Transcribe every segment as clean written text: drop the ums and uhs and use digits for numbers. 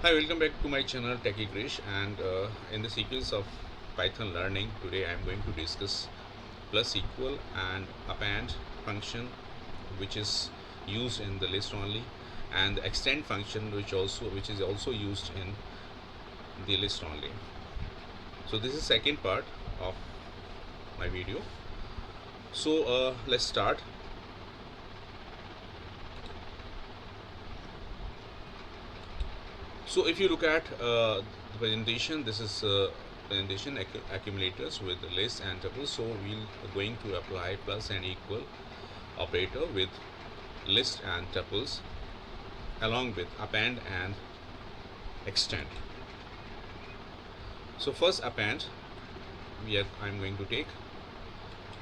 Hi, welcome back to my channel Techie Krish, and in the sequence of Python learning, today I am going to discuss plus equal and append function, which is used in the list only, and the extend function, which is also used in the list only. So this is second part of my video. So let's start. So if you look at the presentation, this is presentation accumulators with the list and tuples. So we're going to apply plus and equal operator with list and tuples along with append and extend. So first append I'm going to take,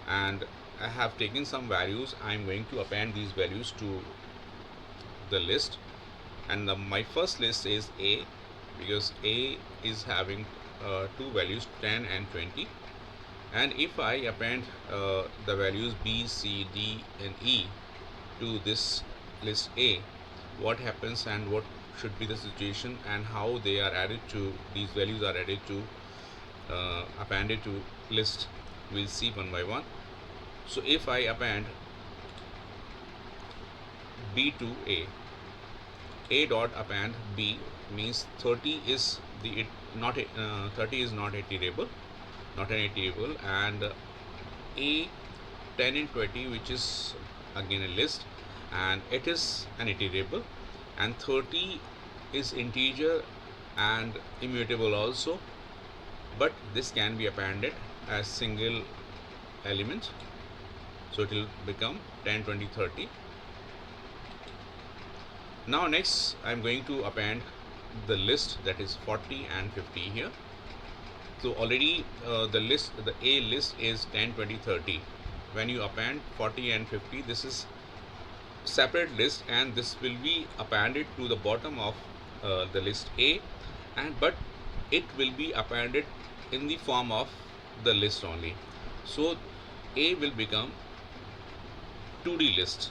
and I have taken some values. I'm going to append these values to the list, and my first list is A, because A is having two values 10 and 20. And if I append the values B, C, D and E to this list A, what happens and what should be the situation and how they are added to, these values are added to appended to list, we'll see one by one. So if I append B to A dot append B means 30 is the not 30 is not iterable, not an iterable, and A 10 and 20, which is again a list, and it is an iterable, and 30 is integer and immutable also, but this can be appended as single element, so it will become 10, 20, 30. Now next I'm going to append the list, that is 40 and 50 here. So already the A list is 10, 20, 30. When you append 40 and 50, this is separate list, and this will be appended to the bottom of the list A, but it will be appended in the form of the list only. So A will become 2D list.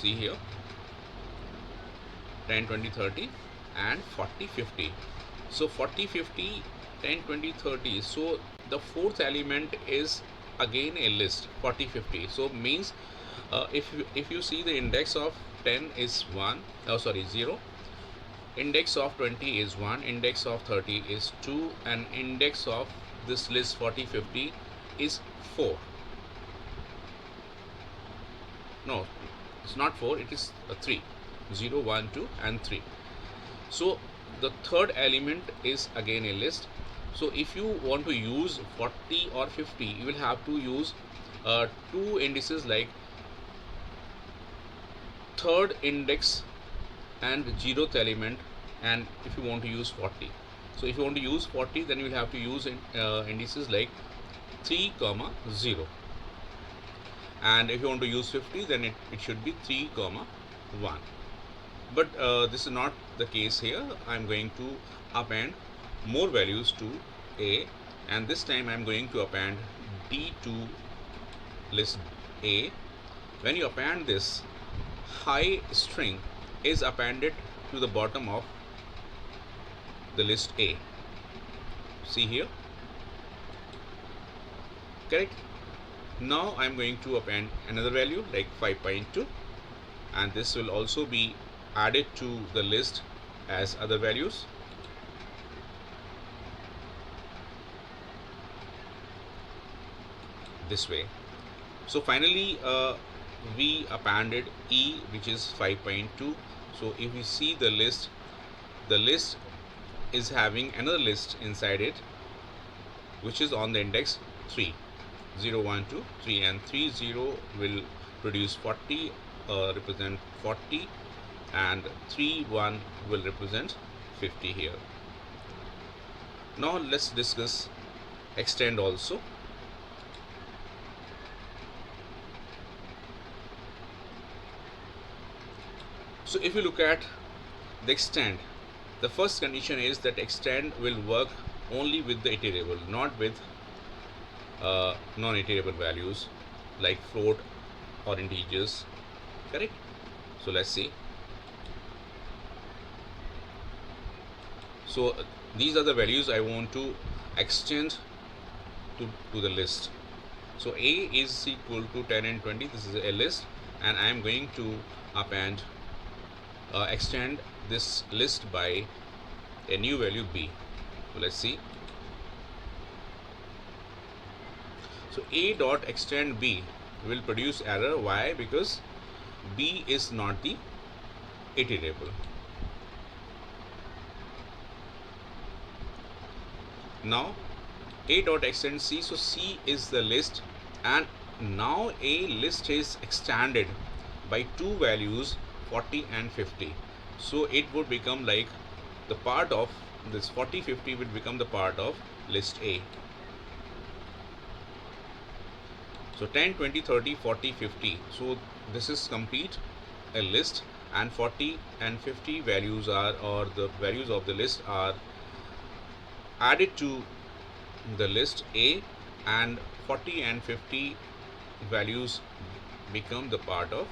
See here, 10, 20, 30 and 40, 50. So 40, 50, 10, 20, 30. So the fourth element is again a list, 40, 50. So means if you see the index of 10 is 1, oh sorry 0, index of 20 is 1, index of 30 is 2, and index of this list 40, 50 is 4. No, it's not 4, it is 3. 0, 1, 2 and 3. So the third element is again a list. So if you want to use 40 or 50, you will have to use two indices like third index and 0th element, and if you want to use 40. So if you want to use 40, then you will have to use indices like 3, 0, and if you want to use 50, then it should be 3, 1. But this is not the case here. I'm going to append more values to A, and this time I'm going to append D to list A. When you append this, high string is appended to the bottom of the list A. See here, correct? Now I'm going to append another value like 5.2, and this will also be added to the list as other values. This way. So finally we appended E, which is 5.2. So if we see the list is having another list inside it, which is on the index 3, 0, 1, 2, 3, and 3, 0 will produce 40, represent 40, and 3, 1 will represent 50 here. Now let's discuss extend also. So if you look at the extend, the first condition is that extend will work only with the iterable, not with non-iterable values like float or integers, correct? So let's see. So these are the values I want to extend to the list. So A is equal to 10 and 20. This is a list, and I am going to append extend this list by a new value B. So let's see. So A dot extend B will produce error. Why? Because B is not the iterable. Now A dot extend C. So C is the list, and now a list is extended by two values 40 and 50. So it would become like the part of this 40 50 will become the part of list A. So 10 20 30 40 50. So this is complete a list, and 40 and 50 values are, or the values of the list are added to the list A, and 40 and 50 values become the part of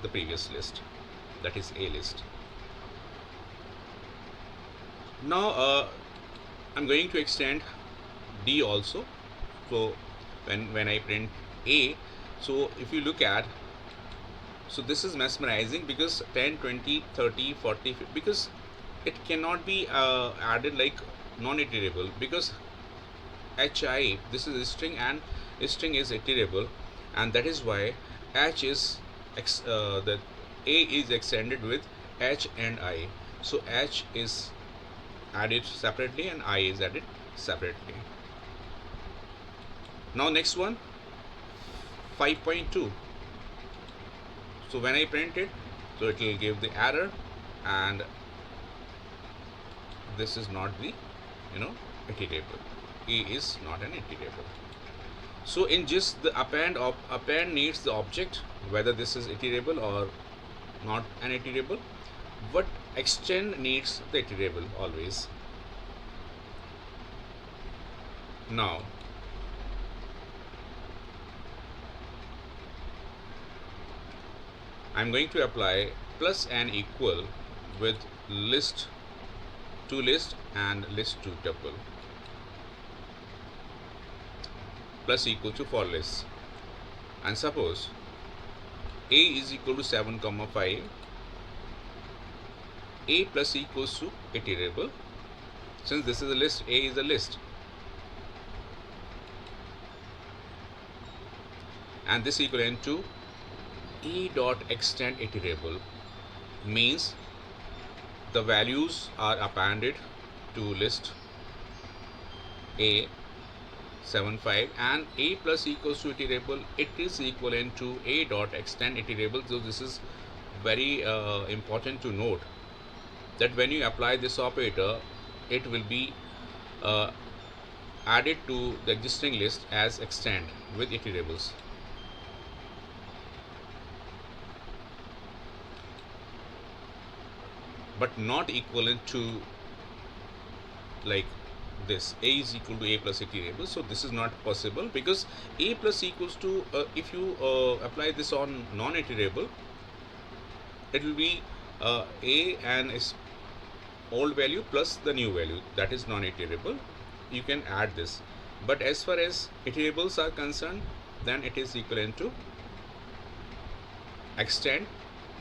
the previous list, that is A list. Now I'm going to extend D also. So when I print A, so if you look at, so this is mesmerizing because 10 20 30 40 50, because it cannot be added like non-iterable, because HI, this is a string, and a string is iterable, and that is why H is the A is extended with H and I. So H is added separately and I is added separately. Now next one, 5.2. So when I print it, so it will give the error, and this is not the iterable. A is not an iterable. So in just the append needs the object, whether this is iterable or not an iterable, but extend needs the iterable always. Now I'm going to apply plus and equal with list to list and list to tuple, plus equal to for list, and suppose A is equal to 7 5, A plus equals to iterable. Since this is a list, A is a list, and this equivalent to A dot extend iterable means the values are appended to list A 7 5, and A plus equals to iterable, it is equivalent to A dot extend iterable. So this is very important to note that when you apply this operator, it will be added to the existing list as extend with iterables. But not equivalent to like this, A is equal to A plus iterable. So this is not possible, because A plus equals to if you apply this on non-iterable, it will be A and its old value plus the new value, that is non-iterable. You can add this, but as far as iterables are concerned, then it is equivalent to extend,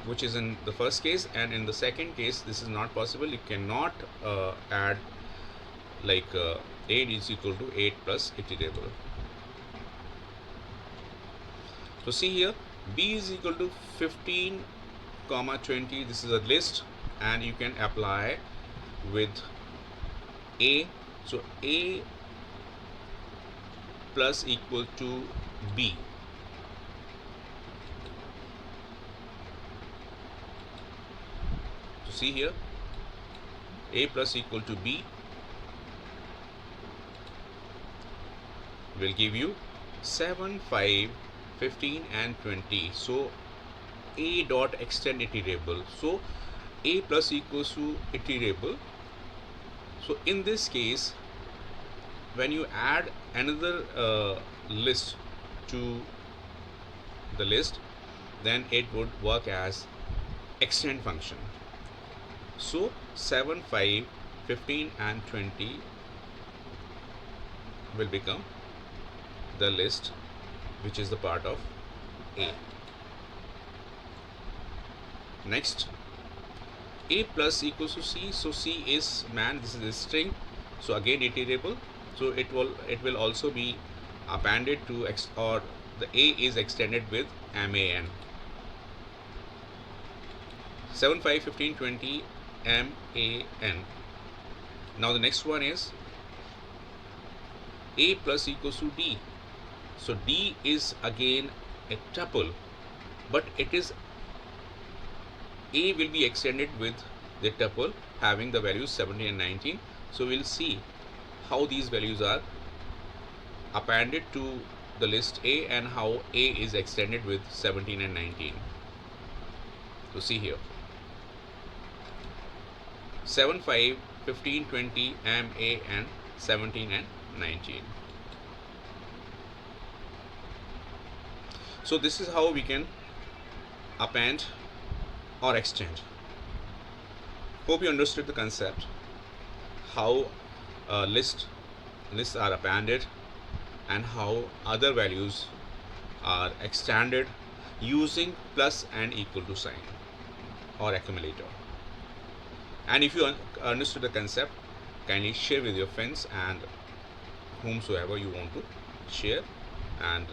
which is in the first case, and in the second case this is not possible. You cannot add like 8 is equal to 8 plus iterable. So see here, B is equal to 15 20. This is a list, and you can apply with A. So A plus equal to B. So see here, A plus equal to B will give you 7 5 15 and 20. So A dot extend iterable. So A plus equals to iterable. So in this case, when you add another list to the list, then it would work as extend function. So 7 5 15 and 20 will become the list which is the part of A. Next, A plus equals to C. So C is man, this is a string, so again iterable, so it will also be appended to X, or the A is extended with MAN. 7, 5, 15, 20 MAN. Now the next one is A plus equals to D. So D is again a tuple, but it is A will be extended with the tuple having the values 17 and 19. So we'll see how these values are appended to the list A and how A is extended with 17 and 19. So see here, 7, 5, 15, 20 MAN, 17 and 19. So this is how we can append or extend. Hope you understood the concept, how lists are appended and how other values are extended using plus and equal to sign or accumulator. And if you understood the concept, kindly share with your friends and whomsoever you want to share, and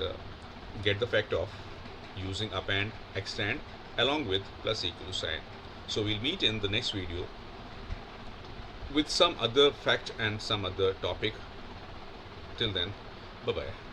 get the fact of using append, extend along with plus equal to sign. So we'll meet in the next video with some other fact and some other topic. Till then, bye bye.